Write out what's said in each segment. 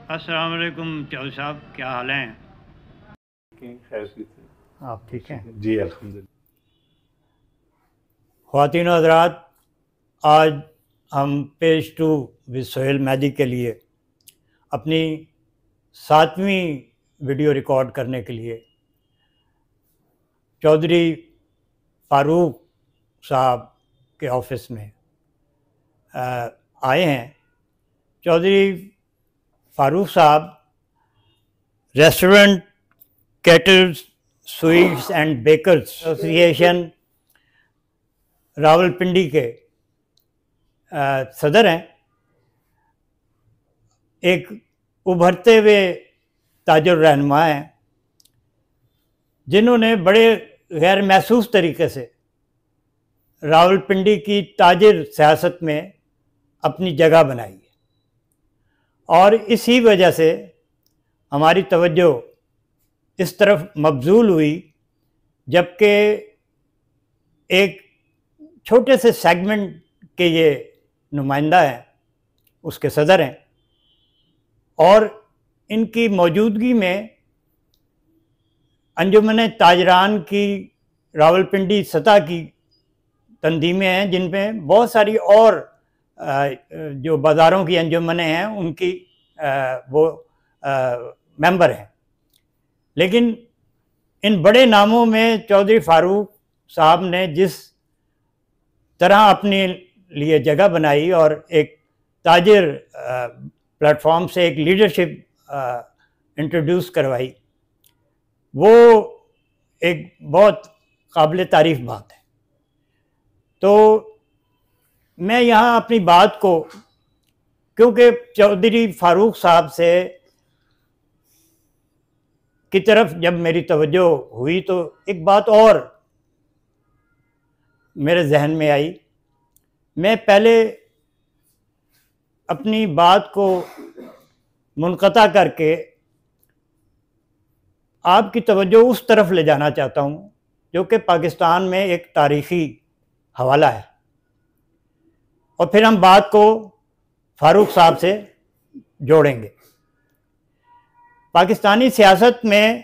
अस्सलाम वालेकुम चौधरी साहब, क्या हाल हैं? खैर से आप ठीक हैं? जी अल्हम्दुलिल्लाह। ख्वातीन और हज़रात, आज हम पेज टू विद सोहेल मैदी के लिए अपनी 7वीं वीडियो रिकॉर्ड करने के लिए चौधरी फ़ारूक साहब के ऑफिस में आए हैं। Chaudhry Farooq sahab restaurant, caterers, sweets and bakers association Rawalpindi के सदर हैं। एक उभरते हुए ताजुर रहनुमा हैं जिन्होंने बड़े गैर महसूस तरीके से रावलपिंडी की ताजिर सियासत में अपनी जगह बनाई है और इसी वजह से हमारी तवज्जो इस तरफ मबजूल हुई, जबकि एक छोटे से सेगमेंट के ये नुमाइंदा हैं, उसके सदर हैं, और इनकी मौजूदगी में अंजुमन ताजरान की रावलपिंडी सतह की तंजीमें हैं जिनमें बहुत सारी और जो बाज़ारों की अंजुमनें हैं उनकी वो मेंबर हैं। लेकिन इन बड़े नामों में चौधरी फ़ारूक साहब ने जिस तरह अपने लिए जगह बनाई और एक ताजिर प्लेटफॉर्म से एक लीडरशिप इंट्रोड्यूस करवाई, वो एक बहुत काबिल तारीफ़ बात है। तो मैं यहाँ अपनी बात को, क्योंकि चौधरी फ़ारूक साहब से की तरफ जब मेरी तवज्जो हुई तो एक बात और मेरे जहन में आई। मैं पहले अपनी बात को मुनक़ता करके आपकी तवज्जो उस तरफ ले जाना चाहता हूँ जो कि पाकिस्तान में एक तारीख़ी हवाला है, और फिर हम बात को फ़ारूक साहब से जोड़ेंगे। पाकिस्तानी सियासत में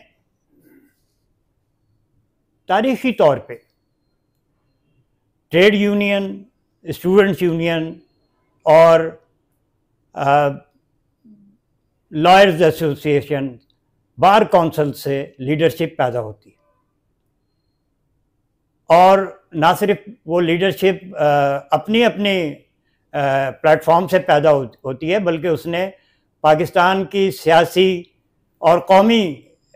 तारीख़ी तौर पे ट्रेड यूनियन, स्टूडेंट्स यूनियन और लॉयर्स एसोसिएशन, बार काउंसिल से लीडरशिप पैदा होती है, और ना सिर्फ वो लीडरशिप अपनी अपनी प्लेटफॉर्म से पैदा होती है, बल्कि उसने पाकिस्तान की सियासी और कौमी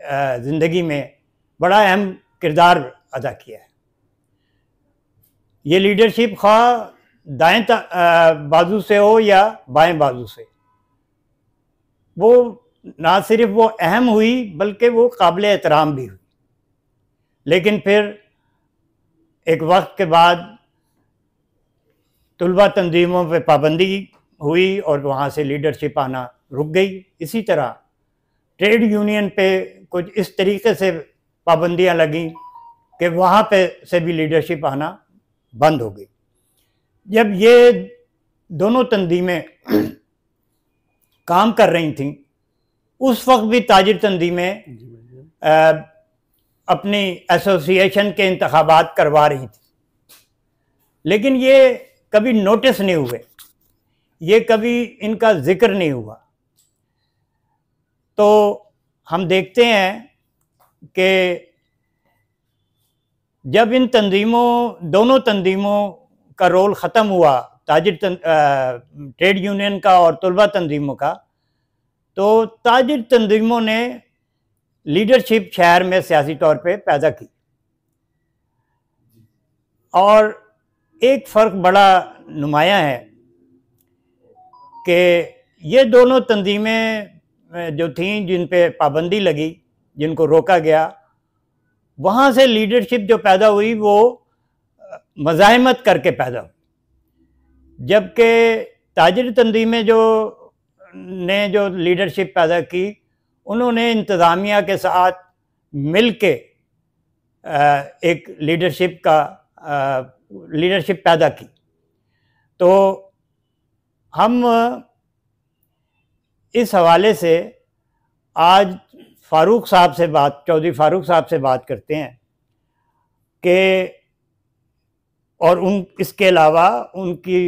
ज़िंदगी में बड़ा अहम किरदार अदा किया है। ये लीडरशिप ख़्वाह दाएं बाजू से हो या बाएं बाजू से, वो ना सिर्फ वो अहम हुई बल्कि वो काबिल एहतराम भी हुई। लेकिन फिर एक वक्त के बाद तुलबा तंजीमों पे पाबंदी हुई और वहाँ से लीडरशिप आना रुक गई। इसी तरह ट्रेड यूनियन पे कुछ इस तरीके से पाबंदियाँ लगीं कि वहाँ पे से भी लीडरशिप आना बंद हो गई। जब ये दोनों तंजीमें काम कर रही थीं, उस वक्त भी ताजिर तंजीमें अपनी एसोसिएशन के इंतखाबात करवा रही थी, लेकिन ये कभी नोटिस नहीं हुए, ये कभी इनका जिक्र नहीं हुआ। तो हम देखते हैं कि जब इन दोनों तंजीमों का रोल ख़त्म हुआ, ट्रेड यूनियन का और तुलबा तंजीमों का, तो ताजिर तंजीमों ने लीडरशिप शहर में सियासी तौर पे पैदा की, और एक फ़र्क बड़ा नुमायाँ है कि ये दोनों तंजीमें जो थीं जिन पे पाबंदी लगी, जिनको रोका गया, वहाँ से लीडरशिप जो पैदा हुई वो मज़ाहमत करके पैदा हुई, जबकि ताजिर तंजीमें जो लीडरशिप पैदा की, उन्होंने इंतज़ामिया के साथ मिल के एक लीडरशिप पैदा की। तो हम इस हवाले से आज चौधरी फारूक साहब से बात करते हैं कि और इसके अलावा उनकी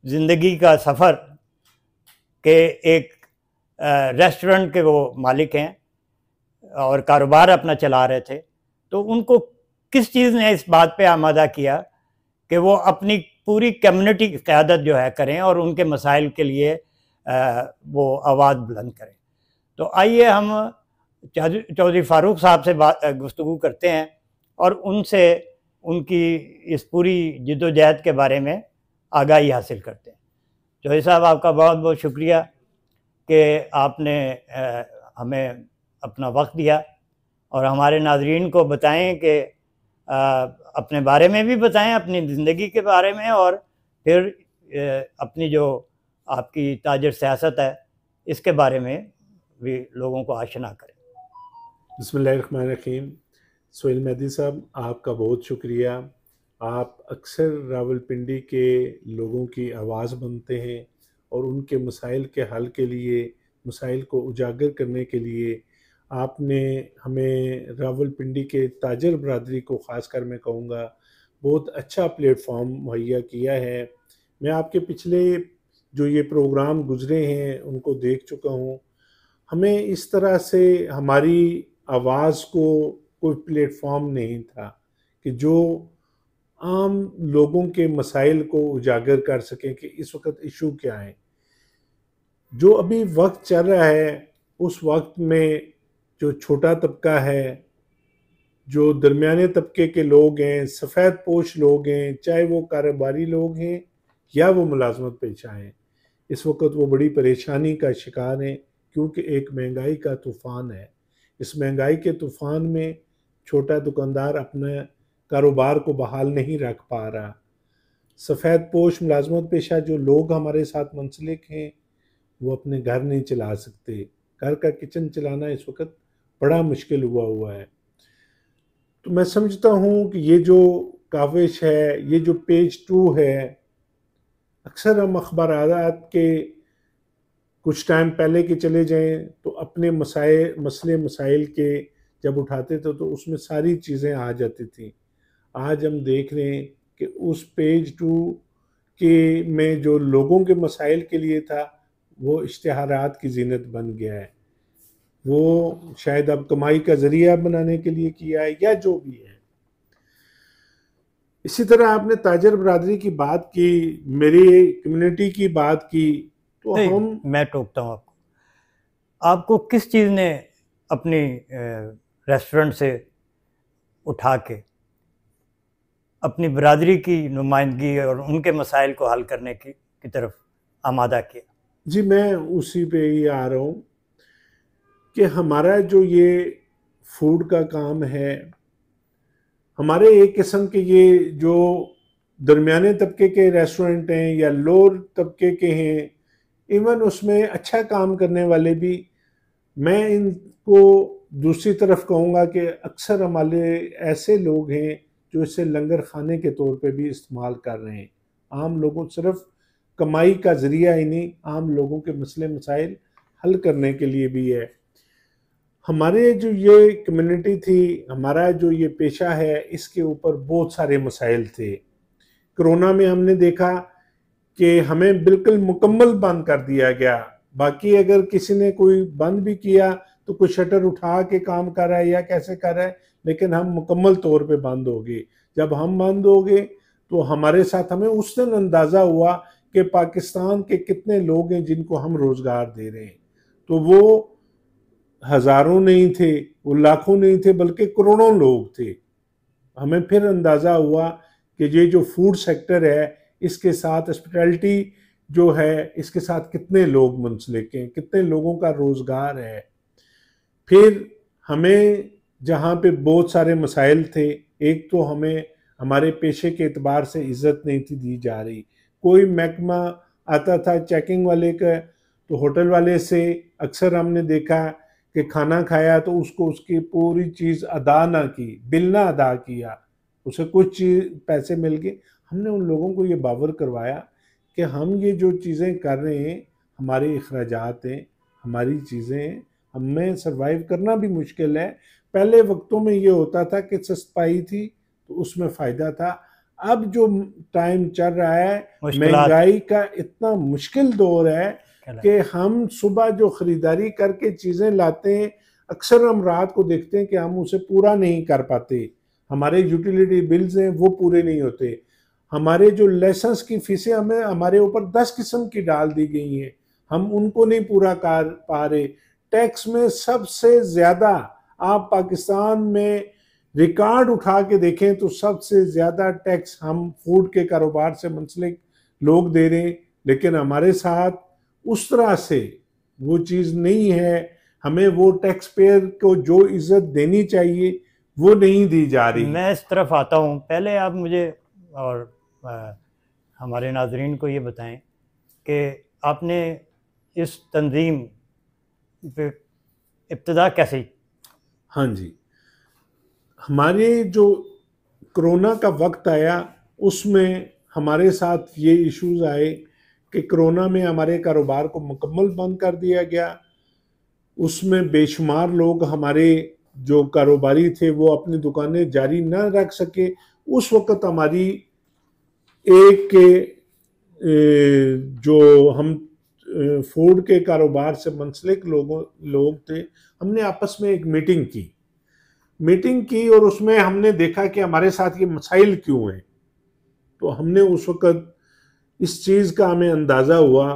ज़िंदगी का सफ़र के एक रेस्टोरेंट के वो मालिक हैं और कारोबार अपना चला रहे थे, तो उनको किस चीज़ ने इस बात पे आमादा किया कि वो अपनी पूरी कम्युनिटी की क़यादत जो है करें और उनके मसाइल के लिए वो आवाज़ बुलंद करें। तो आइए हम चौधरी फारूक साहब से गुफ्तगू करते हैं और उनसे उनकी इस पूरी जिद्दोजहद के बारे में आगाही हासिल करते हैं। चौधरी साहब, आपका बहुत बहुत शुक्रिया कि आपने हमें अपना वक्त दिया और हमारे नाज़रीन को बताएं कि अपने बारे में भी बताएं, अपनी ज़िंदगी के बारे में, और फिर अपनी जो आपकी ताजर सियासत है इसके बारे में भी लोगों को आशना करें। बिस्मिल्लाहिर्रहमानिर्रहीम। सोहेल मेहदी साहब, आपका बहुत शुक्रिया। आप अक्सर रावलपिंडी के लोगों की आवाज़ बनते हैं और उनके मसाइल के हल के लिए, मसाइल को उजागर करने के लिए आपने हमें रावलपिंडी के ताजर बरादरी को ख़ासकर मैं कहूँगा बहुत अच्छा प्लेटफॉर्म मुहैया किया है। मैं आपके पिछले जो ये प्रोग्राम गुज़रे हैं उनको देख चुका हूँ। हमें इस तरह से हमारी आवाज़ को कोई प्लेटफॉर्म नहीं था कि जो आम लोगों के मसाइल को उजागर कर सकें कि इस वक्त इशू क्या है। जो अभी वक्त चल रहा है उस वक्त में जो छोटा तबका है, जो दरमियाने तबके के लोग हैं, सफ़ेद पोश लोग हैं, चाहे वो कारोबारी लोग हैं या वो मुलाजमत पेशा हैं, इस वक्त वो बड़ी परेशानी का शिकार हैं क्योंकि एक महंगाई का तूफ़ान है। इस महंगाई के तूफ़ान में छोटा दुकानदार अपने कारोबार को बहाल नहीं रख पा रहा। सफ़ेद पोश मुलाजमत पेशा जो लोग हमारे साथ मुंसलिक हैं वो अपने घर नहीं चला सकते। घर का किचन चलाना इस वक्त बड़ा मुश्किल हुआ है। तो मैं समझता हूँ कि ये जो काविश है, ये जो पेज 2 है, अक्सर हम अखबारात के कुछ टाइम पहले के चले जाएं तो अपने मसले मसाइल के जब उठाते थे तो उसमें सारी चीज़ें आ जाती थी। आज हम देख रहे हैं कि उस पेज 2 के में जो लोगों के मसाइल के लिए था वो इश्तिहारात की जीनत बन गया है। वो शायद अब कमाई का ज़रिया बनाने के लिए किया है या जो भी है। इसी तरह आपने ताजर बरादरी की बात की, मेरी कम्युनिटी की बात की, तो मैं टोकता हूँ आपको किस चीज़ ने अपनी रेस्टोरेंट से उठा के अपनी बरादरी की नुमाइंदगी और उनके मसाइल को हल करने की तरफ आमादा किया? जी, मैं उसी पे ही आ रहा हूँ कि हमारा जो ये फूड का काम है, हमारे एक किस्म के ये जो दरमियाने तबके के रेस्टोरेंट हैं या लोअर तबके के हैं, इवन उसमें अच्छा काम करने वाले भी, मैं इनको दूसरी तरफ कहूँगा कि अक्सर हमारे ऐसे लोग हैं जो इसे लंगर खाने के तौर पे भी इस्तेमाल कर रहे हैं। आम लोगों, सिर्फ कमाई का ज़रिया ही नहीं, आम लोगों के मसले मसाइल हल करने के लिए भी है। हमारे जो ये कम्युनिटी थी, हमारा जो ये पेशा है, इसके ऊपर बहुत सारे मसाइल थे। कोरोना में हमने देखा कि हमें बिल्कुल मुकम्मल बंद कर दिया गया। बाकी अगर किसी ने कोई बंद भी किया तो कोई शटर उठा के काम कर रहा है या कैसे कर रहा है, लेकिन हम मुकम्मल तौर पे बंद हो गए। जब हम बंद हो गए तो हमारे साथ हमें उस दिन अंदाज़ा हुआ कि पाकिस्तान के कितने लोग हैं जिनको हम रोज़गार दे रहे हैं। तो वो हज़ारों नहीं थे, वो लाखों नहीं थे, बल्कि करोड़ों लोग थे। हमें फिर अंदाज़ा हुआ कि ये जो फूड सेक्टर है, इसके साथ हॉस्पिटैलिटी जो है, इसके साथ कितने लोग मुंसलिक हैं, कितने लोगों का रोज़गार है। फिर हमें जहाँ पे बहुत सारे मसाइल थे, एक तो हमें हमारे पेशे के एतबार से इज़्ज़त नहीं थी दी जा रही। कोई महकमा आता था चेकिंग वाले का, तो होटल वाले से अक्सर हमने देखा कि खाना खाया तो उसको उसकी पूरी चीज़ अदा ना की, बिल ना अदा किया, उसे कुछ चीज़ पैसे मिल गए। हमने उन लोगों को ये बावर करवाया कि हम ये जो चीज़ें कर रहे हैं, हमारे अखराजात हैं, हमारी चीज़ें हैं, हमें सरवाइव करना भी मुश्किल है। पहले वक्तों में ये होता था कि सस्ताई थी तो उसमें फ़ायदा था। अब जो टाइम चल रहा है, मुश्किलात महंगाई का इतना मुश्किल दौर है कहलाए। कि हम सुबह जो ख़रीदारी करके चीज़ें लाते हैं, अक्सर हम रात को देखते हैं कि हम उसे पूरा नहीं कर पाते। हमारे यूटिलिटी बिल्स हैं वो पूरे नहीं होते। हमारे जो लेसन्स की फीसें हमें हमारे ऊपर 10 किस्म की डाल दी गई हैं, हम उनको नहीं पूरा कर पा रहे। टैक्स में सबसे ज़्यादा, आप पाकिस्तान में रिकॉर्ड उठा के देखें तो सबसे ज़्यादा टैक्स हम फूड के कारोबार से मुंसलिक लोग दे रहे हैं, लेकिन हमारे साथ उस तरह से वो चीज़ नहीं है। हमें वो टैक्स पेयर को जो इज्जत देनी चाहिए वो नहीं दी जा रही। मैं इस तरफ आता हूँ। पहले आप मुझे और हमारे नाजरीन को ये बताएं कि आपने इस तंजीम पे इब्तिदा कैसे? हाँ जी, हमारे जो कोरोना का वक्त आया उसमें हमारे साथ ये इश्यूज आए कि कोरोना में हमारे कारोबार को मुकम्मल बंद कर दिया गया। उसमें बेशुमार लोग हमारे जो कारोबारी थे वो अपनी दुकानें जारी न रख सके। उस वक़्त हमारी एक जो हम फूड के कारोबार से मुंसलिक लोग थे, हमने आपस में एक मीटिंग की और उसमें हमने देखा कि हमारे साथ ये मसाइल क्यों हैं। तो हमने उस वक़्त इस चीज़ का हमें अंदाज़ा हुआ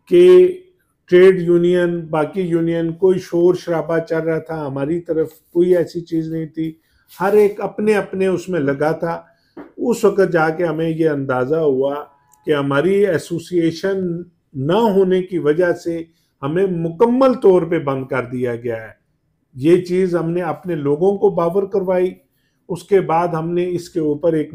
कि ट्रेड यूनियन, बाकी यूनियन, कोई शोर शराबा चल रहा था, हमारी तरफ कोई ऐसी चीज़ नहीं थी, हर एक अपने अपने उसमें लगा था। उस वक़्त जाके हमें ये अंदाज़ा हुआ कि हमारी एसोसिएशन ना होने की वजह से हमें मुकम्मल तौर पे बंद कर दिया गया है। ये चीज़ हमने अपने लोगों को बावर करवाई। उसके बाद हमने इसके ऊपर एक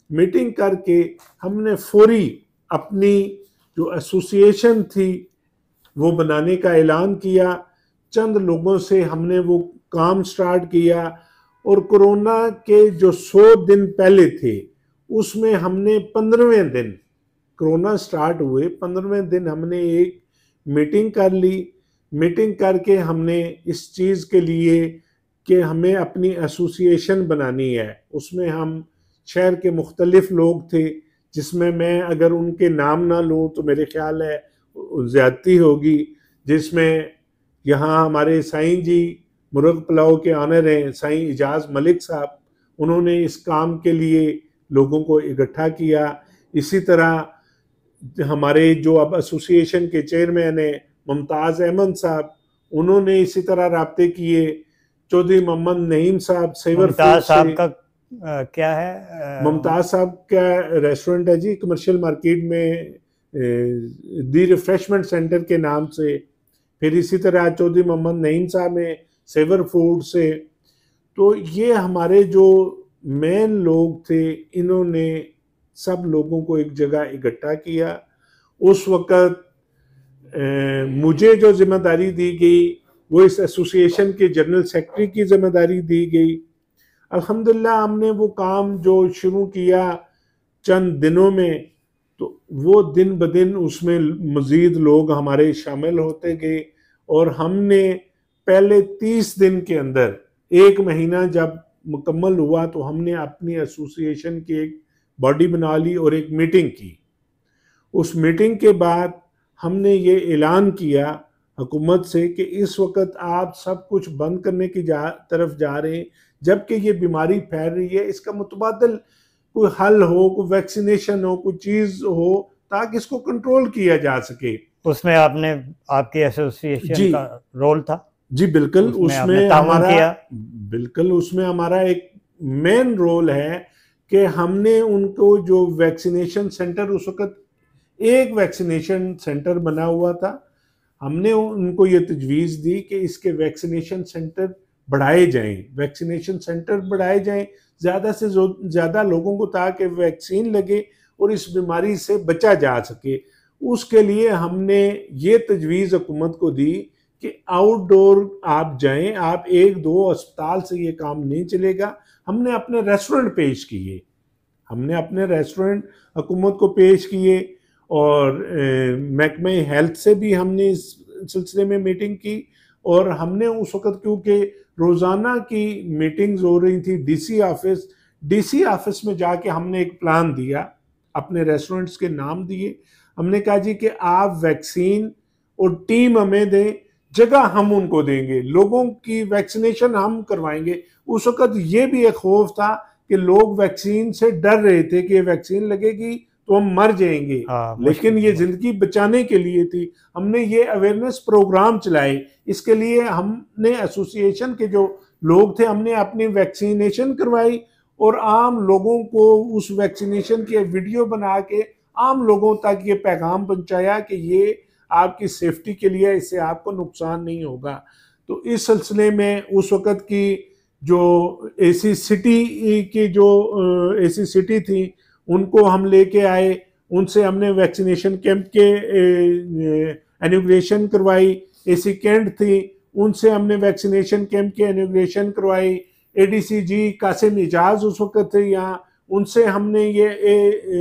मीटिंग करके हमने फौरी अपनी जो एसोसिएशन थी वो बनाने का ऐलान किया। चंद लोगों से हमने वो काम स्टार्ट किया और कोरोना के जो 100 दिन पहले थे उसमें हमने 15वें दिन, कोरोना स्टार्ट हुए 15वें दिन हमने एक मीटिंग कर ली। मीटिंग करके हमने इस चीज़ के लिए कि हमें अपनी एसोसिएशन बनानी है, उसमें हम शहर के मुख्तलिफ लोग थे, जिसमें मैं अगर उनके नाम ना लूँ तो मेरे ख्याल है ज़्यादती होगी, जिसमें यहाँ हमारे साईं जी मुर्ग पुलाव के ऑनर हैं साईं इजाज़ मलिक साहब, उन्होंने इस काम के लिए लोगों को इकट्ठा किया। इसी तरह हमारे जो अब एसोसिएशन के चेयरमैन हैं मुमताज़ अहमद साहब, उन्होंने इसी तरह राब्ते किए। चौधरी मोहम्मद नईम साहब सेवर मुमताज़ साहब का क्या है? मुमताज़ साहब का रेस्टोरेंट है जी कमर्शियल मार्केट में, दी रिफ्रेशमेंट सेंटर के नाम से। फिर इसी तरह चौधरी मोहम्मद नईम साहब हैं सेवर फूड से। तो ये हमारे जो मेन लोग थे, इन्होंने सब लोगों को एक जगह इकट्ठा किया। उस वक़्त मुझे जो जिम्मेदारी दी गई वो इस एसोसिएशन के जनरल सेक्रेटरी की जिम्मेदारी दी गई। अल्हम्दुलिल्लाह हमने वो काम जो शुरू किया चंद दिनों में, तो वो दिन ब दिन उसमें मज़ीद लोग हमारे शामिल होते गए और हमने पहले 30 दिन के अंदर, एक महीना जब मुकम्मल हुआ तो हमने अपनी एसोसिएशन की एक बॉडी बना ली और एक मीटिंग की। उस मीटिंग के बाद हमने ये ऐलान किया हुकूमत से कि इस वक्त आप सब कुछ बंद करने की तरफ जा रहे हैं, जबकि ये बीमारी फैल रही है। इसका मुतबादल कोई हल हो, कोई वैक्सीनेशन हो, कोई चीज़ हो ताकि इसको कंट्रोल किया जा सके। उसमें आपने, आपकी एसोसिएशन का रोल था? जी बिल्कुल, उसमें हमारा एक मेन रोल है कि हमने उनको जो वैक्सीनेशन सेंटर, उस वक्त एक वैक्सीनेशन सेंटर बना हुआ था, हमने उनको ये तजवीज़ दी कि इसके वैक्सीनेशन सेंटर बढ़ाए जाएं, ज़्यादा से ज़्यादा लोगों को ताकि वैक्सीन लगे और इस बीमारी से बचा जा सके। उसके लिए हमने ये तजवीज़ हुकूमत को दी कि आउटडोर आप जाएं, आप 1-2 अस्पताल से ये काम नहीं चलेगा। हमने अपने रेस्टोरेंट हुकूमत को पेश किए और महकमे हेल्थ से भी हमने इस सिलसिले में मीटिंग की। और हमने उस वक़्त, क्योंकि रोज़ाना की मीटिंग्स हो रही थी डीसी ऑफिस में जाके हमने एक प्लान दिया, अपने रेस्टोरेंट्स के नाम दिए। हमने कहा जी कि आप वैक्सीन और टीम हमें दें, जगह हम उनको देंगे, लोगों की वैक्सीनेशन हम करवाएंगे। उस वक़्त ये भी एक खौफ था कि लोग वैक्सीन से डर रहे थे कि वैक्सीन लगेगी तो हम मर जाएंगे, लेकिन ये जिंदगी बचाने के लिए थी। हमने ये अवेयरनेस प्रोग्राम चलाए, इसके लिए हमने एसोसिएशन के जो लोग थे हमने अपनी वैक्सीनेशन करवाई और आम लोगों को उस वैक्सीनेशन के वीडियो बना के आम लोगों तक ये पैगाम पहुंचाया कि ये आपकी सेफ्टी के लिए, इससे आपको नुकसान नहीं होगा। तो इस सिलसिले में उस वक़्त की जो एसी सिटी थी उनको हम लेके आए, उनसे हमने वैक्सीनेशन कैंप के इनॉग्रेशन करवाई। एसी कैंट थी, उनसे हमने वैक्सीनेशन कैंप के इनॉग्रेशन करवाई। एडीसी जी कासिम इजाज उस वक्त थे यहाँ, उनसे हमने ये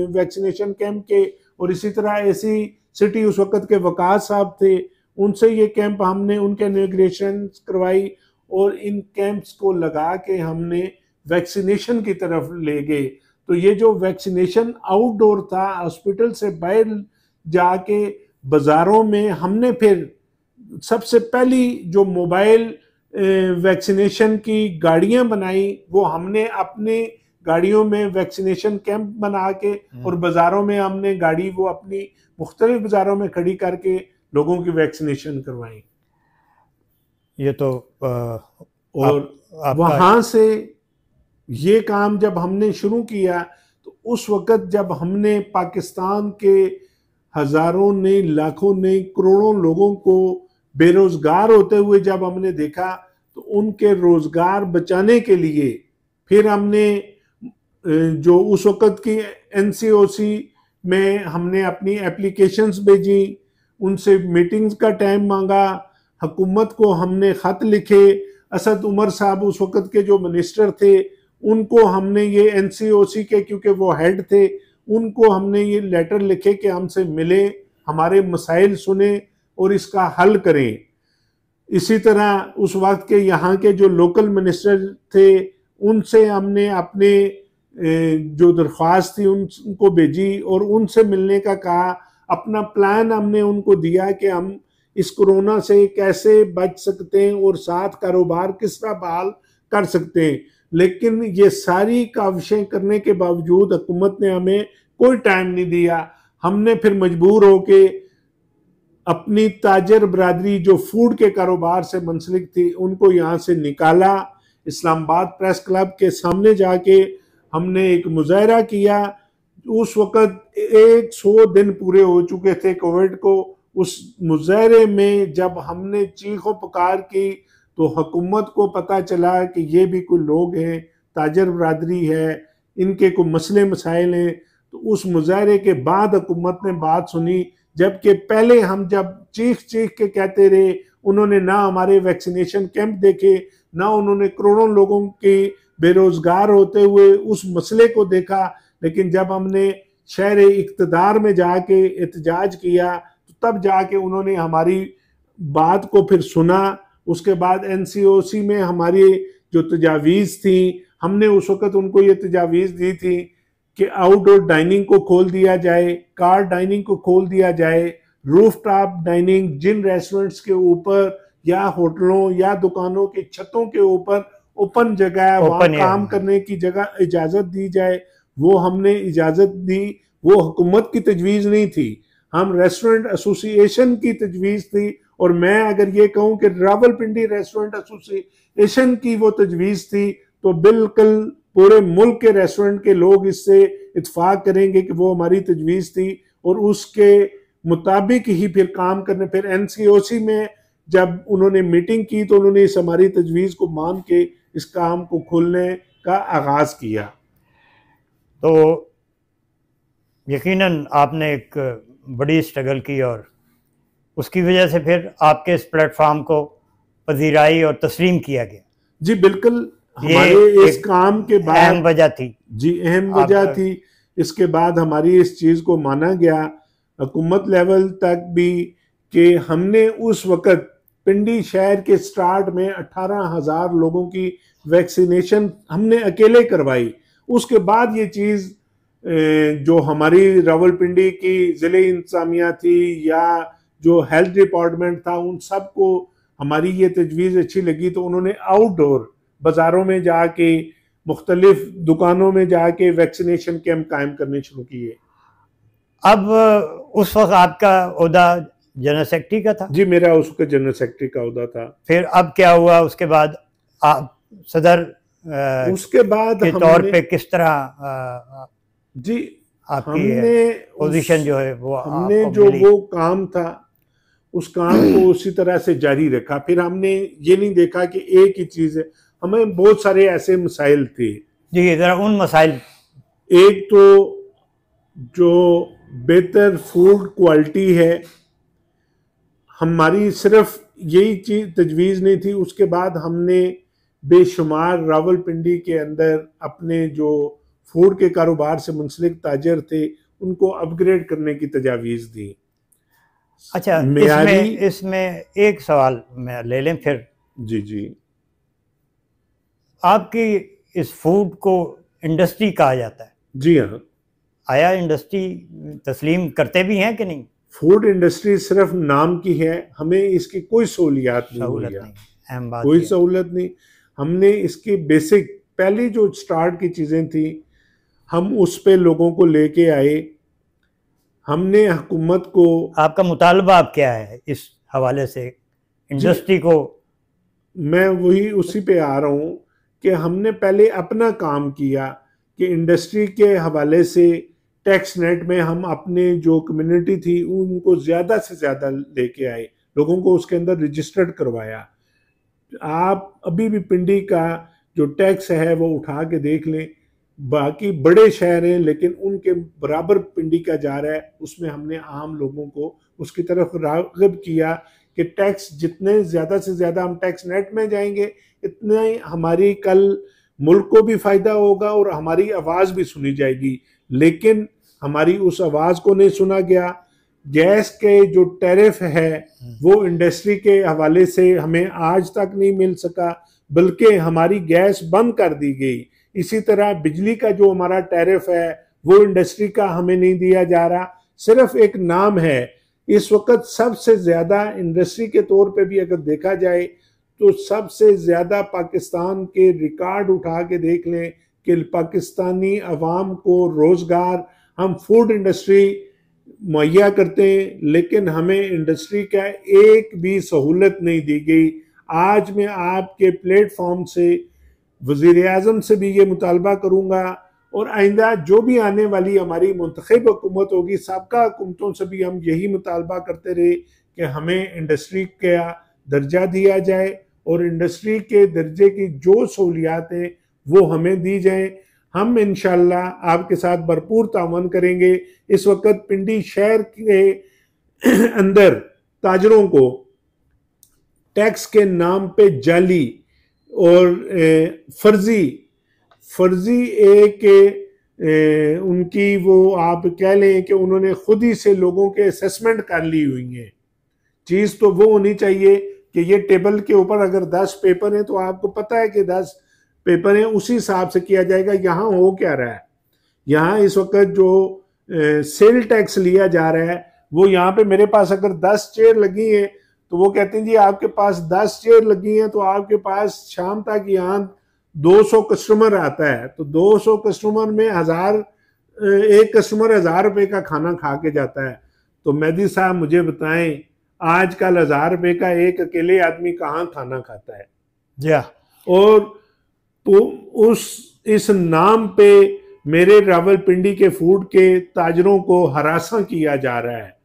वैक्सीनेशन कैंप के, और इसी तरह एसी सिटी उस वक्त के वकास साहब थे, उनसे ये कैंप हमने उनके इनॉग्रेशन करवाई। और इन कैंप्स को लगा के हमने वैक्सीनेशन की तरफ ले गए। तो ये जो वैक्सीनेशन आउटडोर था, हॉस्पिटल से बाहर जाके बाज़ारों में हमने फिर सबसे पहली जो मोबाइल वैक्सीनेशन की गाड़ियां बनाई, वो हमने अपने गाड़ियों में वैक्सीनेशन कैंप बना के और बाज़ारों में हमने गाड़ी वो अपनी मुख्तलिफ बाज़ारों में खड़ी करके लोगों की वैक्सीनेशन करवाई। ये तो और वहाँ से ये काम जब हमने शुरू किया तो उस वक़्त जब हमने पाकिस्तान के हज़ारों ने, लाखों ने, करोड़ों लोगों को बेरोज़गार होते हुए जब हमने देखा, तो उनके रोज़गार बचाने के लिए फिर हमने जो उस वक़्त की एनसीओसी में हमने अपनी एप्लीकेशंस भेजी, उनसे मीटिंग्स का टाइम मांगा, हुकूमत को हमने ख़त लिखे। असद उमर साहब उस वक़्त के जो मिनिस्टर थे उनको हमने ये एनसीओसी के, क्योंकि वो हेड थे, उनको हमने ये लेटर लिखे कि हमसे मिले, हमारे मसाइल सुने और इसका हल करें। इसी तरह उस वक्त के यहाँ के जो लोकल मिनिस्टर थे उनसे हमने अपने जो दरख्वास्त थी उनको भेजी और उनसे मिलने का कहा। अपना प्लान हमने उनको दिया कि हम इस कोरोना से कैसे बच सकते हैं और साथ कारोबार किस तरह बहाल कर सकते हैं। लेकिन ये सारी काविशें करने के बावजूद हुकूमत ने हमें कोई टाइम नहीं दिया। हमने फिर मजबूर होके अपनी ताजर बरादरी जो फूड के कारोबार से मुंसलिक थी उनको यहाँ से निकाला। इस्लामाबाद प्रेस क्लब के सामने जाके हमने एक मुजाहरा किया। उस वक़्त 100 दिन पूरे हो चुके थे कोविड को। उस मुजाहरे में जब हमने चीखों पुकार की तो हुकूमत को पता चला कि ये भी कोई लोग हैं, ताजर बरादरी है, इनके कोई मसले मसाइल हैं। तो उस मुजाहरे के बाद हुकूमत ने बात सुनी, जबकि पहले हम जब चीख चीख के कहते रहे, उन्होंने ना हमारे वैक्सीनेशन कैंप देखे, ना उन्होंने करोड़ों लोगों के बेरोजगार होते हुए उस मसले को देखा। लेकिन जब हमने शहर इक़्तिदार में जाके एहतजाज किया तो तब जाके उन्होंने हमारी बात को फिर सुना। उसके बाद एनसीओसी में हमारी जो तजावीज़ थी, हमने उस वक़्त उनको ये तजावीज़ दी थी कि आउटडोर डाइनिंग को खोल दिया जाए, कार डाइनिंग को खोल दिया जाए, रूफ टॉप डाइनिंग जिन रेस्टोरेंट्स के ऊपर या होटलों या दुकानों की छतों के ऊपर ओपन जगह है, वहाँ काम करने की जगह इजाज़त दी जाए, वो हमने इजाज़त दी। वो हुकूमत की तजवीज़ नहीं थी, हम रेस्टोरेंट एसोसिएशन की तजवीज़ थी। और मैं अगर ये कहूँ कि रावलपिंडी रेस्टोरेंट एसोसिएशन की वो तजवीज़ थी तो बिल्कुल पूरे मुल्क के रेस्टोरेंट के लोग इससे इत्फाक करेंगे कि वो हमारी तजवीज़ थी और उसके मुताबिक ही फिर काम करने। फिर एनसीओसी में जब उन्होंने मीटिंग की तो उन्होंने इस हमारी तजवीज़ को मान के इस काम को खोलने का आगाज़ किया। तो यकीनन आपने एक बड़ी स्ट्रगल की और उसकी वजह से फिर आपके इस प्लेटफॉर्म को पजीराई और तस्लीम किया गया। जी बिल्कुल, हमारे इस काम के बाद अहम वजह थी। जी अहम वजह थी। इसके बाद हमारी इस चीज़ को माना गया। हुकूमत लेवल तक भी कि हमने उस वक़्त पिंडी शहर के स्टार्ट में 18,000 लोगों की वैक्सीनेशन हमने अकेले करवाई। उसके बाद ये चीज़ जो हमारी रावलपिंडी की ज़िले इंतज़ामिया थी या जो हेल्थ डिपार्टमेंट था, उन सबको हमारी ये तजवीज़ अच्छी लगी, तो उन्होंने आउटडोर बाज़ारों में जाके मुख्तलिफ दुकानों में जाके वैक्सीनेशन कैंप कायम करने शुरू किए। अब उस वक्त आपका ओहदा जनरल सेक्रेटरी का था? जी, मेरा उसका जनरल सेक्रेटरी का ओहदा था। फिर अब क्या हुआ उसके बाद? आप सदर उसके बाद के तौर पे किस तरह जी आपकी पोजीशन जो है वो हमने जो वो काम था उस काम को उसी तरह से जारी रखा। फिर हमने ये नहीं देखा कि एक ही चीज़ है, हमें बहुत सारे ऐसे मसाइल थे। जी, ज़रा उन मसाइल। एक तो जो बेहतर फूड क्वालिटी है, हमारी सिर्फ यही चीज़ तजवीज़ नहीं थी। उसके बाद हमने बेशुमार रावलपिंडी के अंदर अपने जो फूड के कारोबार से मुंसलिक ताजर थे उनको अपग्रेड करने की तजावीज़ दी। अच्छा, इसमें एक सवाल मैं ले लें फिर। जी जी। आपकी इस फूड को इंडस्ट्री कहा जाता है? जी हाँ। आया इंडस्ट्री तस्लीम करते भी हैं कि नहीं? फूड इंडस्ट्री सिर्फ नाम की है, हमें इसकी कोई सहूलियात नहीं, अहम बात कोई सहूलत नहीं। हमने इसकी बेसिक पहली जो स्टार्ट की चीज़ें थी हम उस पे लोगों को लेके आए। हमने हुकूमत को, आपका मुतालबा क्या है इस हवाले से इंडस्ट्री को? मैं वही उसी पे आ रहा हूँ कि हमने पहले अपना काम किया कि इंडस्ट्री के हवाले से टैक्स नेट में हम अपने जो कम्युनिटी थी उनको ज़्यादा से ज़्यादा लेके आए, लोगों को उसके अंदर रजिस्टर्ड करवाया। आप अभी भी पिंडी का जो टैक्स है वो उठा के देख लें, बाकी बड़े शहर हैं लेकिन उनके बराबर पिंडी का जा रहा है। उसमें हमने आम लोगों को उसकी तरफ राग़िब किया कि टैक्स जितने ज़्यादा से ज़्यादा हम टैक्स नेट में जाएंगे इतने हमारी कल मुल्क को भी फ़ायदा होगा और हमारी आवाज़ भी सुनी जाएगी। लेकिन हमारी उस आवाज़ को नहीं सुना गया। गैस के जो टैरिफ है वो इंडस्ट्री के हवाले से हमें आज तक नहीं मिल सका, बल्कि हमारी गैस बंद कर दी गई। इसी तरह बिजली का जो हमारा टैरिफ है वो इंडस्ट्री का हमें नहीं दिया जा रहा, सिर्फ एक नाम है। इस वक्त सबसे ज़्यादा इंडस्ट्री के तौर पे भी अगर देखा जाए तो सबसे ज़्यादा पाकिस्तान के रिकॉर्ड उठा के देख लें कि पाकिस्तानी अवाम को रोज़गार हम फूड इंडस्ट्री मुहैया करते हैं, लेकिन हमें इंडस्ट्री का एक भी सहूलत नहीं दी गई। आज मैं आपके प्लेटफॉर्म से वज़ीर आज़म से भी ये मुतालबा करूँगा और आइंदा जो भी आने वाली हमारी मुंतखब हुकूमत होगी, सबका हुकूमतों से भी हम यही मुतालबा करते रहे कि हमें इंडस्ट्री का दर्जा दिया जाए और इंडस्ट्री के दर्जे की जो सहूलियात हैं वो हमें दी जाएं। हम इंशाल्लाह आपके साथ भरपूर तावन करेंगे। इस वक्त पिंडी शहर के अंदर ताजरों को टैक्स के नाम पे जाली और फर्जी एक उनकी वो आप कह लें कि उन्होंने खुद ही से लोगों के असेसमेंट कर ली हुई है। चीज़ तो वो होनी चाहिए कि ये टेबल के ऊपर अगर 10 पेपर हैं तो आपको पता है कि 10 पेपर हैं, उसी हिसाब से किया जाएगा। यहाँ हो क्या रहा है, यहाँ इस वक्त जो सेल टैक्स लिया जा रहा है वो यहाँ पे मेरे पास अगर 10 चेयर लगी हैं तो वो कहते हैं जी आपके पास 10 चेयर लगी हैं तो आपके पास शाम तक यहाँ 200 कस्टमर आता है, तो 200 कस्टमर में एक कस्टमर 1000 रुपये का खाना खा के जाता है। तो मेहदी साहब मुझे बताएं आजकल 1000 रुपये का एक अकेले आदमी कहाँ खाना खाता है? जी। और तो इस नाम पे मेरे रावलपिंडी के फूड के ताजरों को हरासा किया जा रहा है।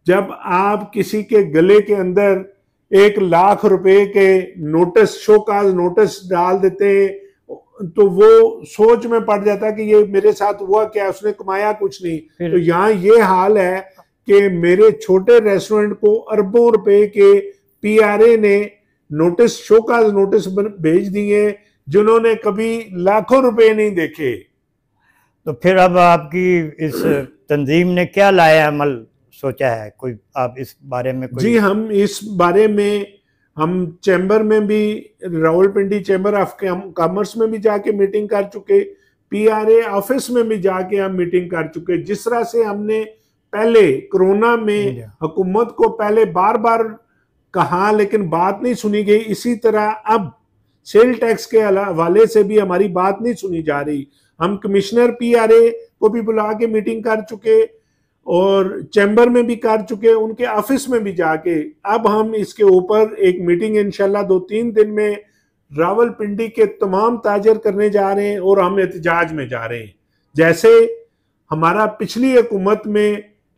जब आप किसी के गले के अंदर 1 लाख रुपए के नोटिस, शोकाज नोटिस डाल देते हैं तो वो सोच में पड़ जाता है कि ये मेरे साथ हुआ क्या, उसने कमाया कुछ नहीं। तो यहाँ ये हाल है कि मेरे छोटे रेस्टोरेंट को अरबों रुपए के PRA ने नोटिस, शोकाज नोटिस भेज दिए जिन्होंने कभी लाखों रुपए नहीं देखे। तो फिर अब आपकी इस तंजीम ने क्या लाया अमल सोचा है? कोई आप इस बारे में कोई? जी, हम इस बारे में हम चैम्बर में भी, रावलपिंडी चैम्बर ऑफ कॉमर्स में भी जाके मीटिंग कर चुके, पीआरए ऑफिस में भी जाके हम मीटिंग कर चुके। जिस तरह से हमने पहले कोरोना में हुकूमत को पहले बार बार कहा लेकिन बात नहीं सुनी गई, इसी तरह अब सेल टैक्स के हवाले से भी हमारी बात नहीं सुनी जा रही। हम कमिश्नर पीआरए को भी बुला के मीटिंग कर चुके और चैम्बर में भी कर चुके, उनके ऑफिस में भी जाके। अब हम इसके ऊपर एक मीटिंग इंशाल्लाह 2-3 दिन में रावलपिंडी के तमाम ताजर करने जा रहे हैं और हम एहतजाज में जा रहे हैं। जैसे हमारा पिछली हुकूमत में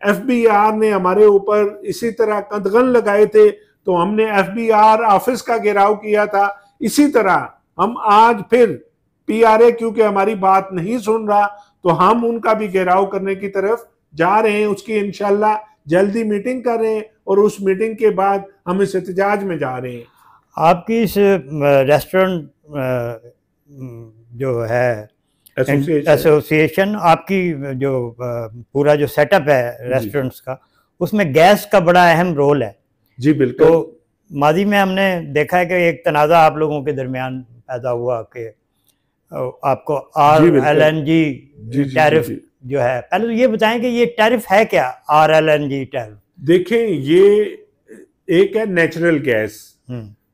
एफबीआर ने हमारे ऊपर इसी तरह कदगन लगाए थे तो हमने एफबीआर ऑफिस का घेराव किया था, इसी तरह हम आज फिर पीआरए क्योंकि हमारी बात नहीं सुन रहा तो हम उनका भी घेराव करने की तरफ जा रहे हैं। उसकी इंशाल्लाह जल्दी मीटिंग कर रहे हैं और उस मीटिंग के बाद हम इस एहतजाज में जा रहे हैं। आपकी इस रेस्टोरेंट जो है एसोसिएशन, आपकी जो पूरा जो सेटअप है रेस्टोरेंट्स का, उसमें गैस का बड़ा अहम रोल है। जी बिल्कुल। तो माजी में हमने देखा है कि एक तनाज़ा आप लोगों के दरमियान पैदा हुआ कि आपको RLNG टैरिफ जो है, पहले तो ये बताएं कि ये टैरिफ है क्या, RLNG टैरिफ? देखें, ये एक है नेचुरल गैस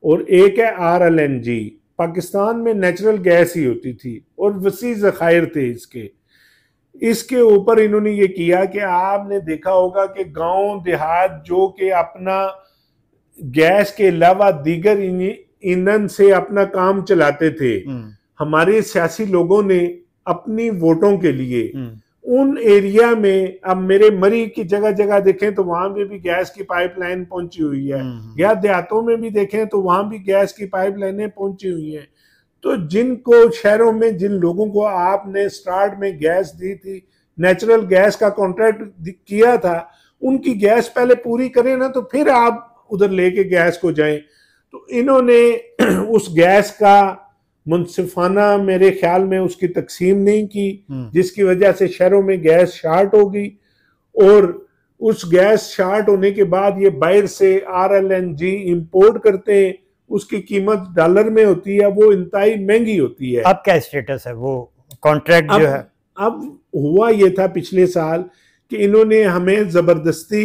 और एक है RLNG। पाकिस्तान में नेचुरल गैस ही होती थी और वसी ज़खायर थे इसके ऊपर इन्होंने ये किया कि आपने देखा होगा कि गांव देहात जो कि अपना गैस के अलावा दीगर ईंधन से अपना काम चलाते थे, हमारे सियासी लोगों ने अपनी वोटों के लिए उन एरिया में, अब मेरे मरी की जगह जगह देखें तो वहां पे भी गैस की पाइपलाइन पहुंची हुई है, या देहातों में भी देखें तो वहां भी गैस की पाइपलाइनें पहुंची हुई हैं। तो जिनको शहरों में जिन लोगों को आपने स्टार्ट में गैस दी थी, नेचुरल गैस का कॉन्ट्रैक्ट किया था, उनकी गैस पहले पूरी करें ना तो फिर आप उधर लेके गैस को जाएं। तो इन्होंने उस गैस का मुनसिफाना मेरे ख्याल में उसकी तकसीम नहीं की, जिसकी वजह से शहरों में गैस शार्ट हो गई और उस गैस शार्ट होने के बाद ये बाहर से RLNG इंपोर्ट करते हैं, उसकी कीमत डॉलर में होती है, वो इंतहाई महंगी होती है। अब क्या स्टेटस है वो कॉन्ट्रैक्ट जो है? अब हुआ ये था पिछले साल कि इन्होंने हमें जबरदस्ती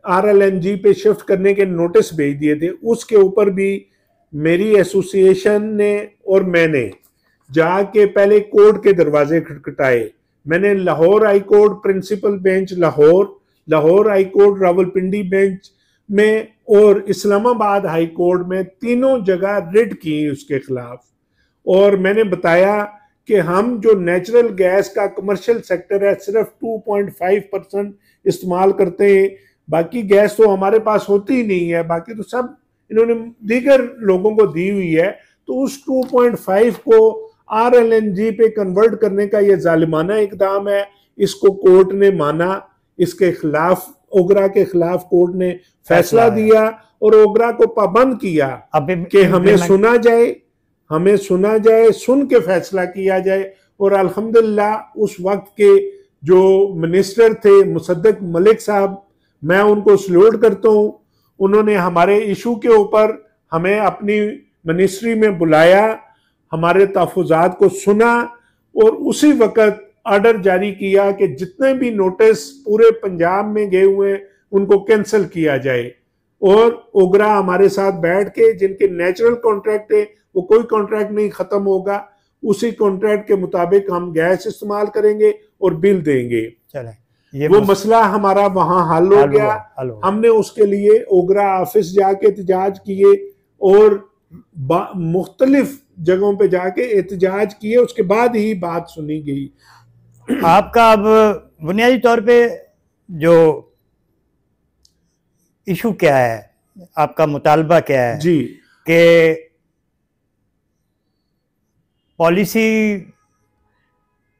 RLNG पे शिफ्ट करने के नोटिस भेज दिए थे। उसके ऊपर भी मेरी एसोसिएशन ने और मैंने जाके पहले कोर्ट के दरवाजे खटखटाए। मैंने Lahore high court principal bench Lahore high court Rawalpindi bench में और इस्लामाबाद हाई कोर्ट में, तीनों जगह रिट की उसके खिलाफ। और मैंने बताया कि हम जो नेचुरल गैस का कमर्शियल सेक्टर है सिर्फ 2.5% इस्तेमाल करते हैं, बाकी गैस तो हमारे पास होती ही नहीं है, बाकी तो सब इन्होंने दीगर लोगों को दी हुई है। तो उस 2.5 को RLNG पे कन्वर्ट करने का ये जालिमाना इकदाम है। इसको कोर्ट ने माना, इसके खिलाफ ओगरा के खिलाफ कोर्ट ने फैसला दिया और ओगरा को पाबंद किया कि हमें सुना जाए, सुन के फैसला किया जाए। और अल्हम्दुलिल्लाह उस वक्त के जो मिनिस्टर थे मुसद्दक मलिक साहब, मैं उनको सल्यूट करता हूँ। उन्होंने हमारे इशू के ऊपर हमें अपनी मिनिस्ट्री में बुलाया, हमारे तहफ़्फ़ुज़ात को सुना और उसी वक्त ऑर्डर जारी किया कि जितने भी नोटिस पूरे पंजाब में गए हुए हैं उनको कैंसिल किया जाए। और ओगरा हमारे साथ बैठ के, जिनके नेचुरल कॉन्ट्रैक्ट है वो कोई कॉन्ट्रैक्ट नहीं खत्म होगा, उसी कॉन्ट्रैक्ट के मुताबिक हम गैस इस्तेमाल करेंगे और बिल देंगे। चले वो मसला हमारा वहां हल हो गया। हमने उसके लिए ओगरा ऑफिस जाके एहतजाज किए और मुख्तलिफ जगहों पे जाके एहतजाज किए, उसके बाद ही बात सुनी गई। आपका अब बुनियादी तौर पे जो इशू क्या है, आपका मुतालबा क्या है? जी, कि पॉलिसी,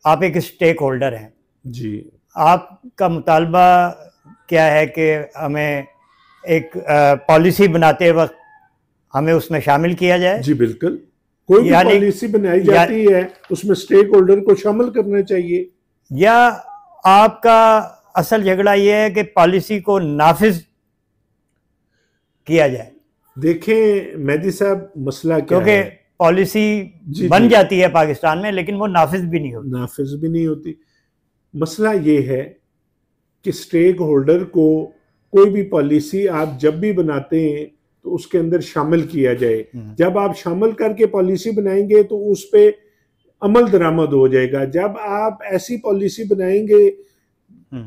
आप एक स्टेक होल्डर हैं जी, आपका मुतालबा क्या है कि हमें एक पॉलिसी बनाते वक्त हमें उसमें शामिल किया जाए? जी बिल्कुल, कोई भी पॉलिसी बनाई जाती है उसमें स्टेक होल्डर को शामिल करना चाहिए। या आपका असल झगड़ा ये है कि पॉलिसी को नाफिज किया जाए। देखें मेहदी साहब, मसला क्या क्योंकि है, पॉलिसी बन जाती है पाकिस्तान में, लेकिन वो नाफिज भी नहीं होती। मसला ये है कि स्टेक होल्डर को कोई भी पॉलिसी आप जब भी बनाते हैं तो उसके अंदर शामिल किया जाए। जब आप शामिल करके पॉलिसी बनाएंगे तो उस पे अमल दरामद हो जाएगा। जब आप ऐसी पॉलिसी बनाएंगे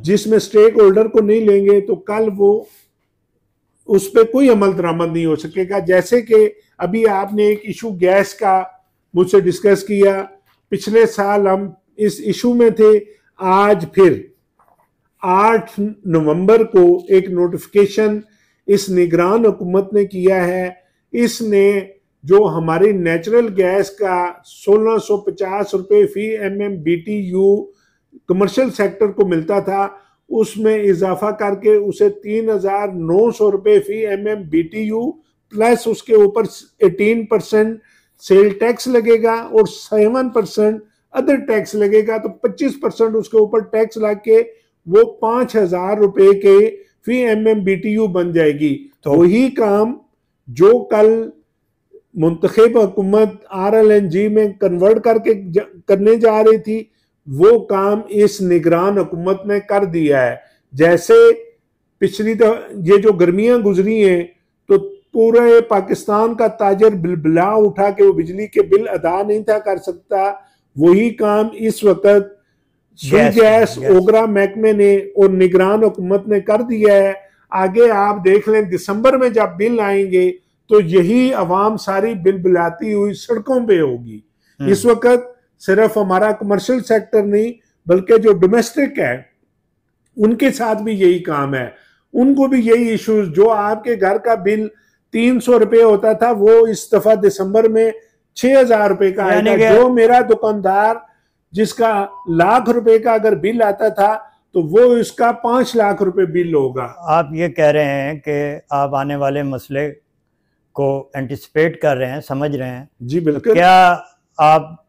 जिसमें स्टेक होल्डर को नहीं लेंगे तो कल वो उस पे कोई अमल दरामद नहीं हो सकेगा। जैसे कि अभी आपने एक इशू गैस का मुझसे डिस्कस किया, पिछले साल हम इस इशू में थे, आज फिर 8 नवंबर को एक नोटिफिकेशन इस निगरान हुकूमत ने किया है। इसने जो हमारी नेचुरल गैस का 1650 रुपये फी MMBTU कमर्शियल सेक्टर को मिलता था, उसमें इजाफा करके उसे 3900 रुपये फी MMBTU प्लस उसके ऊपर 18% सेल टैक्स लगेगा और 7% अदर टैक्स लगेगा, तो 25% उसके ऊपर टैक्स लगे वो 5000 रुपये के फी MMBTU बन जाएगी। तो वही काम जो कल मुंतखब हुकूमत RLNG में कन्वर्ट करके करने जा रही थी, वो काम इस निगरान हुकूमत ने कर दिया है। जैसे पिछली ये जो गर्मियां गुजरी हैं तो पूरे पाकिस्तान का ताजर बिलबिला उठा के वो बिजली के बिल अदा नहीं था कर सकता, वही काम इस वक्त गैस ओगरा महकमे ने और निगरान हुकूमत ने कर दिया है। आगे आप देख लें, दिसंबर में जब बिल आएंगे तो यही अवाम सारी बिलबिलाती हुई सड़कों पे होगी। इस वक्त सिर्फ हमारा कमर्शियल सेक्टर नहीं बल्कि जो डोमेस्टिक है उनके साथ भी यही काम है, उनको भी यही इश्यूज। जो आपके घर का बिल 300 रुपये होता था वो इस दफा दिसंबर में 6000 रुपये का आएगा। जो मेरा दुकानदार जिसका लाख रुपए का अगर बिल आता था तो वो इसका 5 लाख रुपए बिल होगा। आप ये कह रहे हैं कि आप आने वाले मसले को एंटिसिपेट कर रहे हैं, समझ रहे हैं। जी बिल्कुल। क्या आप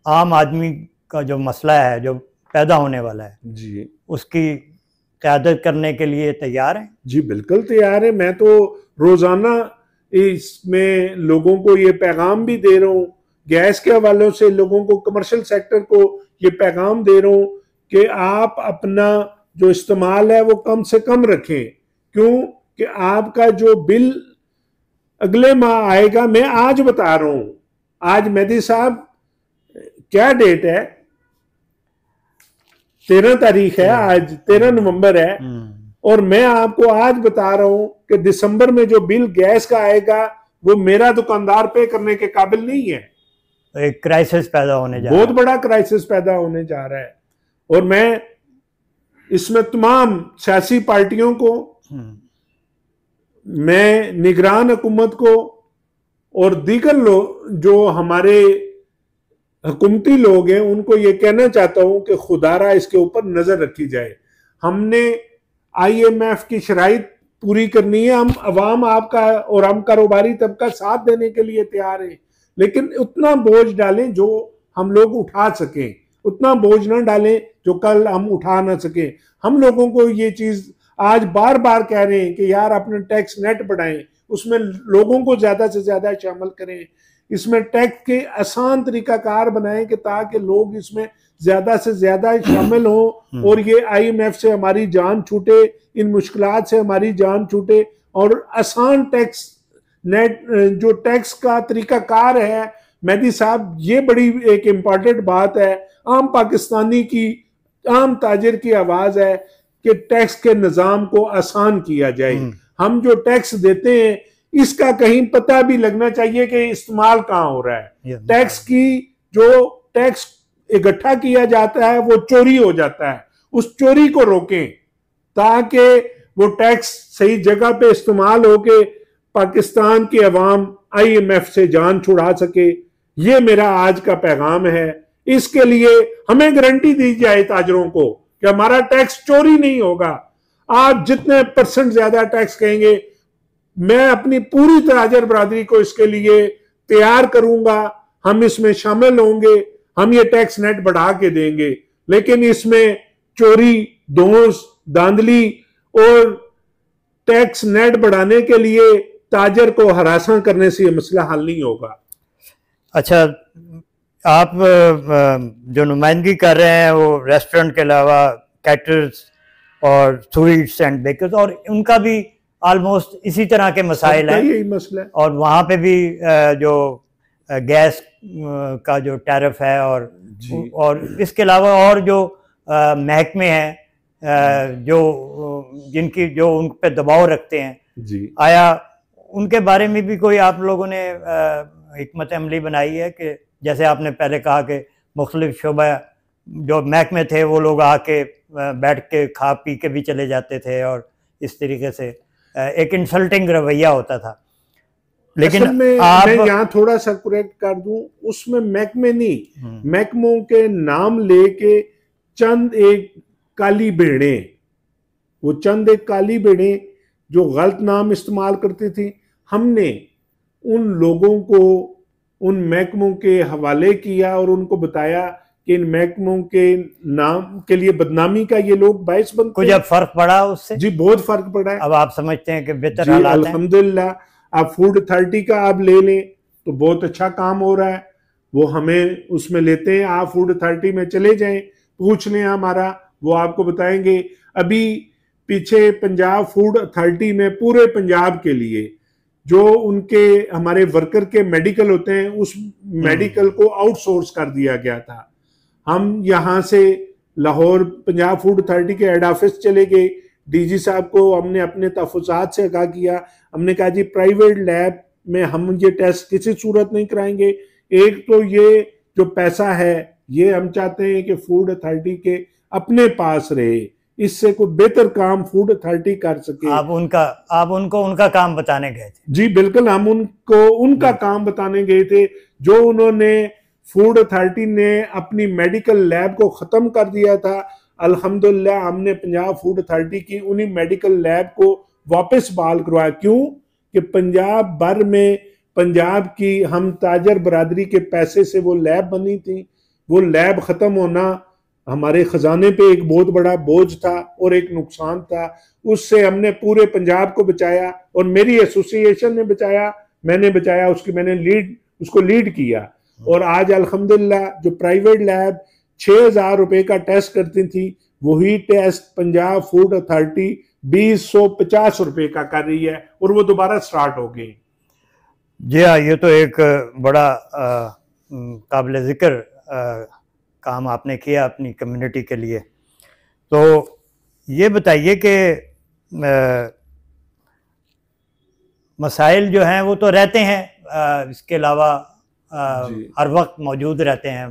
आम आदमी का जो मसला है जो पैदा होने वाला है जी उसकी क़यादत करने के लिए तैयार हैं? जी बिल्कुल तैयार है। मैं तो रोजाना इसमें लोगों को ये पैगाम भी दे रहा हूँ, गैस के हवालों से लोगों को, कमर्शियल सेक्टर को ये पैगाम दे रहा हूँ कि आप अपना जो इस्तेमाल है वो कम से कम रखें। क्यों कि आपका जो बिल अगले माह आएगा, मैं आज बता रहा हूँ, आज मेहदी साहब क्या डेट है, 13 तारीख है, आज 13 नवंबर है, और मैं आपको आज बता रहा हूं कि दिसंबर में जो बिल गैस का आएगा वो मेरा दुकानदार पे करने के काबिल नहीं है। एक क्राइसिस पैदा होने जा रहा है, बहुत बड़ा क्राइसिस पैदा होने जा रहा है। और मैं इसमें तमाम सियासी पार्टियों को, मैं निगरान हुकूमत को और दीगर लोग जो हमारे हुकूमती लोग हैं उनको ये कहना चाहता हूं कि खुदारा इसके ऊपर नजर रखी जाए। हमने IMF की शराइत पूरी करनी है, हम अवाम आपका और हम कारोबारी तबका साथ देने के लिए तैयार हैं, लेकिन उतना बोझ डालें जो हम लोग उठा सकें, उतना बोझ ना डालें जो कल हम उठा ना सकें। हम लोगों को ये चीज आज बार बार कह रहे हैं कि यार अपने टैक्स नेट बढ़ाएं, उसमें लोगों को ज्यादा से ज्यादा शामिल करें, इसमें टैक्स के आसान तरीकाकार बनाएं कि ताकि लोग इसमें ज्यादा से ज्यादा शामिल हों और ये IMF से हमारी जान छूटे, इन मुश्किलात से हमारी जान छूटे और आसान टैक्स नेट जो टैक्स का तरीकाकार है। मेहदी साहब ये बड़ी एक इम्पॉर्टेंट बात है, आम पाकिस्तानी की, आम ताजिर की आवाज है कि टैक्स के निज़ाम को आसान किया जाए। हम जो टैक्स देते हैं इसका कहीं पता भी लगना चाहिए कि इस्तेमाल कहाँ हो रहा है। टैक्स की जो टैक्स इकट्ठा किया जाता है वो चोरी हो जाता है, उस चोरी को रोकें ताकि वो टैक्स सही जगह पे इस्तेमाल होके पाकिस्तान की अवाम IMF से जान छुड़ा सके। ये मेरा आज का पैगाम है। इसके लिए हमें गारंटी दी जाए ताजरों को कि हमारा टैक्स चोरी नहीं होगा। आप जितने % ज्यादा टैक्स कहेंगे मैं अपनी पूरी ताजर बरादरी को इसके लिए तैयार करूंगा, हम इसमें शामिल होंगे, हम ये टैक्स नेट बढ़ा के देंगे, लेकिन इसमें चोरी दोष, धांधली और टैक्स नेट बढ़ाने के लिए ताजर को हरासा करने से ये मसला हल नहीं होगा। अच्छा, आप जो नुमाइंदगी कर रहे हैं वो रेस्टोरेंट के अलावा कैटरर्स और स्वीट्स एंड बेकर्स, और उनका भी ऑलमोस्ट इसी तरह के मसाइल हैं, यही मसला है। और वहाँ पे भी जो गैस का जो टैरिफ है और इसके अलावा और जो महकमे हैं जो उन पे दबाव रखते हैं जी, आया उनके बारे में भी कोई आप लोगों ने हिकमत अमली बनाई है कि जैसे आपने पहले कहा कि मुख्तलिफ शोबा जो महकमे थे वो लोग आके बैठ के खा पी के भी चले जाते थे और इस तरीके से एक इंसल्टिंग रवैया होता था, लेकिन असल में आप मैं यहाँ थोड़ा सा करेक्ट कर दूं, उसमें महकमे नहीं, महकमों के नाम लेके चंद एक काली भेड़ें, वो चंद एक काली भेड़ें जो गलत नाम इस्तेमाल करती थी, हमने उन लोगों को उन महकमों के हवाले किया और उनको बताया कि इन महकमों के नाम के लिए बदनामी का ये लोग बायस बनते कुछ अब फर्क पड़ा उससे? जी, बहुत फर्क पड़ा है। अब आप समझते हैं कि बेहतर जी, हालात हैं? अल्हम्दुलिल्लाह। आप फूड अथॉरिटी का आप ले लें तो बहुत अच्छा काम हो रहा है, वो हमें उसमें लेते हैं। आप फूड अथॉरिटी में चले जाएं, पूछ लें हमारा, वो आपको बताएंगे। अभी पीछे पंजाब फूड अथॉरिटी में पूरे पंजाब के लिए जो उनके हमारे वर्कर के मेडिकल होते हैं, उस मेडिकल को आउटसोर्स कर दिया गया था। हम यहाँ से लाहौर पंजाब फूड अथॉरिटी के हेड ऑफिस चले गए, डीजी साहब को हमने अपने तहफ़्फ़ुज़ात से आगाह किया। हमने कहा जी प्राइवेट लैब में हम ये टेस्ट किसी सूरत नहीं कराएंगे। एक तो ये जो पैसा है ये हम चाहते हैं कि फूड अथॉरिटी के अपने पास रहे, इससे कोई बेहतर काम फूड अथॉरिटी कर सके। आप उनको उनका काम बताने गए थे? जी बिल्कुल, हम उनको उनका काम बताने गए थे। जो उन्होंने फूड अथॉरिटी ने अपनी मेडिकल लैब को ख़त्म कर दिया था, अल्हम्दुलिल्लाह हमने पंजाब फूड अथॉरिटी की उन्हीं मेडिकल लैब को वापस बहाल करवाया। क्यों कि पंजाब भर में पंजाब की हम ताजर बरादरी के पैसे से वो लैब बनी थी। वो लैब ख़त्म होना हमारे ख़जाने पे एक बहुत बड़ा बोझ था और एक नुकसान था। उससे हमने पूरे पंजाब को बचाया और मेरी एसोसिएशन ने बचाया, मैंने बचाया, मैंने उसको लीड किया। और आज अल्हम्दुलिल्लाह जो प्राइवेट लैब 6,000 रुपए का टेस्ट करती थी, वही टेस्ट पंजाब फूड अथॉरिटी 2,250 रुपए का कर रही है और वो दोबारा स्टार्ट हो गई। जी हाँ, ये तो एक बड़ा काबिल जिक्र काम आपने किया अपनी कम्युनिटी के लिए। तो ये बताइए कि मसाइल जो हैं वो तो रहते हैं, इसके अलावा हर वक्त मौजूद रहते हैं,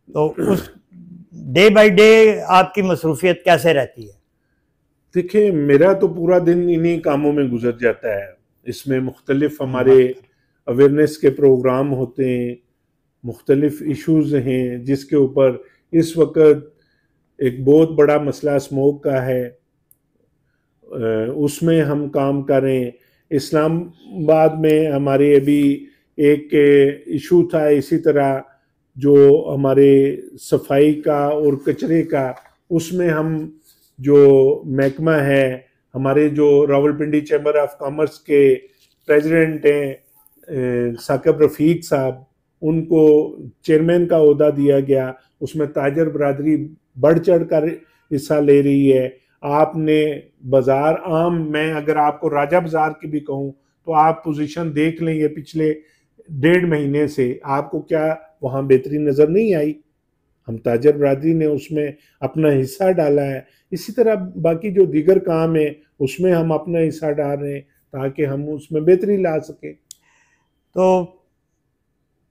तो उस डे बाय डे आपकी मसरूफियत कैसे रहती है? देखिए, मेरा तो पूरा दिन इन्हीं कामों में गुजर जाता है। इसमें मुख्तलिफ हमारे अवेयरनेस के प्रोग्राम होते हैं, मुख्तलिफ इश्यूज़ हैं जिसके ऊपर इस वक्त एक बहुत बड़ा मसला स्मोक का है, उसमें हम काम करें। इस्लामाबाद में हमारे अभी एक इशू था इसी तरह जो हमारे सफाई का और कचरे का, उसमें हम जो महकमा है, हमारे जो रावलपिंडी चैम्बर ऑफ कॉमर्स के प्रेसिडेंट हैं साकिब रफ़ीक साहब, उनको चेयरमैन का ओहदा दिया गया। उसमें ताजर बरादरी बढ़ चढ़ कर हिस्सा ले रही है। आपने बाज़ार आम, मैं अगर आपको राजा बाज़ार की भी कहूँ तो आप पोजीशन देख लें, ये पिछले 1.5 महीने से आपको क्या वहाँ बेहतरी नज़र नहीं आई? हम ताजर बरादरी ने उसमें अपना हिस्सा डाला है। इसी तरह बाकी जो दीगर काम है उसमें हम अपना हिस्सा डाल रहे हैं ताकि हम उसमें बेहतरी ला सकें। तो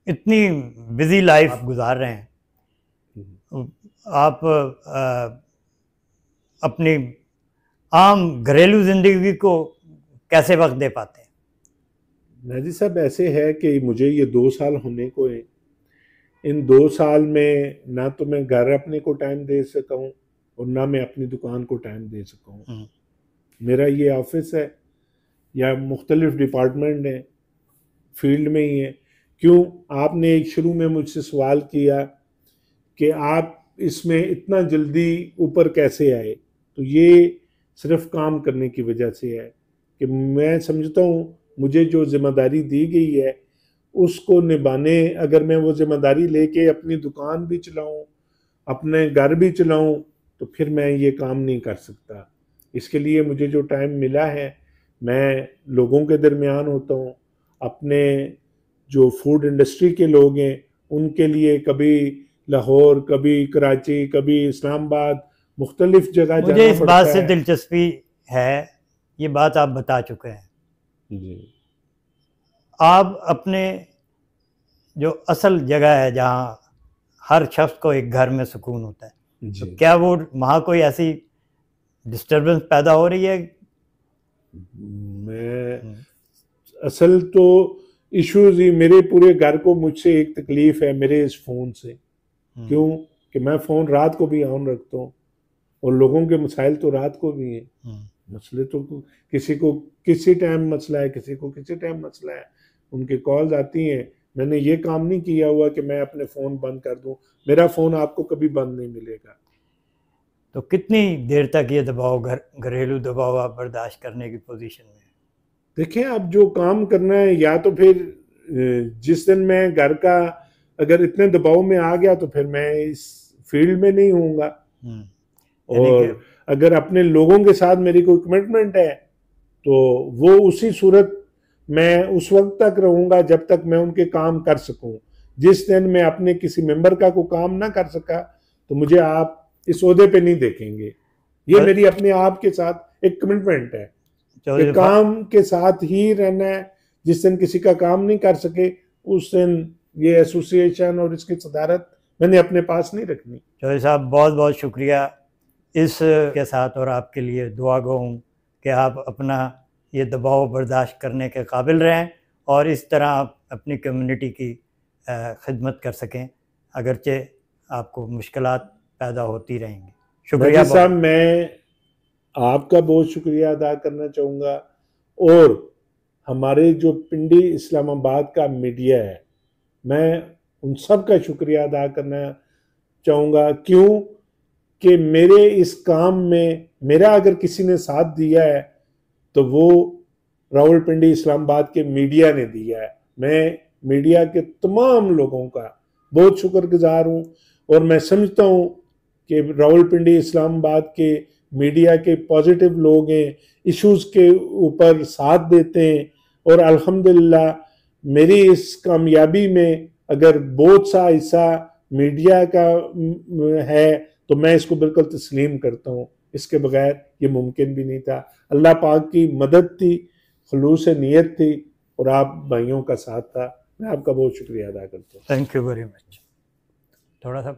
इतनी बिजी लाइफ गुजार रहे हैं, आप अपनी आम घरेलू ज़िंदगी को कैसे वक्त दे पाते हैं? नाजी साहब, ऐसे है कि मुझे ये 2 साल होने को है। इन 2 साल में ना तो मैं घर अपने को टाइम दे सका हूँ और ना मैं अपनी दुकान को टाइम दे सका हूँ। मेरा ये ऑफिस है या मुख्तलिफ डिपार्टमेंट है, फील्ड में ही है। क्यों, आपने एक शुरू में मुझसे सवाल किया कि आप इसमें इतना जल्दी ऊपर कैसे आए। तो ये सिर्फ काम करने की वजह से है कि मैं समझता हूँ मुझे जो जिम्मेदारी दी गई है उसको निभाने, अगर मैं वो जिम्मेदारी लेके अपनी दुकान भी चलाऊं, अपने घर भी चलाऊं, तो फिर मैं ये काम नहीं कर सकता। इसके लिए मुझे जो टाइम मिला है, मैं लोगों के दरमियान होता हूँ, अपने जो फूड इंडस्ट्री के लोग हैं उनके लिए कभी लाहौर, कभी कराची, कभी इस्लामाबाद, मुख्तलिफ जगह मुझे जाना इस बात पड़ता से है। दिलचस्पी है, ये बात आप बता चुके हैं। जी आप अपने जो असल जगह है जहाँ हर शख्स को एक घर में सुकून होता है, जी तो क्या वो वहाँ कोई ऐसी डिस्टर्बेंस पैदा हो रही है? मैं असल तो इश्यूज ही, मेरे पूरे घर को मुझसे एक तकलीफ है मेरे इस फ़ोन से। क्यों कि मैं फ़ोन रात को भी ऑन रखता हूँ और लोगों के मसाइल तो रात को भी हैं। मसले तो किसी को किसी टाइम मसला है, किसी को किसी टाइम मसला है, उनके कॉल्स आती हैं। मैंने ये काम नहीं किया हुआ कि मैं अपने फ़ोन बंद कर दूं, मेरा फ़ोन आपको कभी बंद नहीं मिलेगा। तो कितनी देर तक ये दबाव, घरेलू दबाव आप बर्दाश्त करने की पोजीशन में? देखें, अब जो काम करना है, या तो फिर जिस दिन मैं घर का अगर इतने दबाव में आ गया तो फिर मैं इस फील्ड में नहीं होऊंगा, और अगर अपने लोगों के साथ मेरी कोई कमिटमेंट है तो वो उसी सूरत मैं उस वक्त तक रहूंगा जब तक मैं उनके काम कर सकूं। जिस दिन मैं अपने किसी मेंबर का कोई काम ना कर सका तो मुझे आप इस ओहदे पे नहीं देखेंगे। ये मेरी अपने आप के साथ एक कमिटमेंट है कि काम के साथ ही रहना है। जिस दिन किसी का काम नहीं कर सके उस दिन ये एसोसिएशन और इसकी सदारत मैंने अपने पास नहीं रखनी। चौधरी साहब, बहुत बहुत शुक्रिया इस के साथ, और आपके लिए दुआ गो हूँ कि आप अपना ये दबाव बर्दाश्त करने के काबिल रहें और इस तरह आप अपनी कम्युनिटी की खिदमत कर सकें, अगरचे आपको मुश्किलात पैदा होती रहेंगी। शुक्रिया साहब, मैं आपका बहुत शुक्रिया अदा करना चाहूँगा, और हमारे जो पिंडी इस्लामाबाद का मीडिया है, मैं उन सब का शुक्रिया अदा करना चाहूँगा। क्यों कि मेरे इस काम में मेरा अगर किसी ने साथ दिया है तो वो रावलपिंडी इस्लामाबाद के मीडिया ने दिया है। मैं मीडिया के तमाम लोगों का बहुत शुक्रगुजार हूँ, और मैं समझता हूँ कि रावलपिंडी इस्लामाबाद के मीडिया के पॉजिटिव लोग हैं, इश्यूज़ के ऊपर साथ देते हैं, और अल्हम्दुलिल्लाह मेरी इस कामयाबी में अगर बहुत सा हिस्सा मीडिया का है तो मैं इसको बिल्कुल तस्लीम करता हूँ। इसके बगैर ये मुमकिन भी नहीं था। अल्लाह पाक की मदद थी, खलूस नीयत थी, और आप भाइयों का साथ था। मैं आपका बहुत शुक्रिया अदा करता हूँ। Thank you very much. थोड़ा सा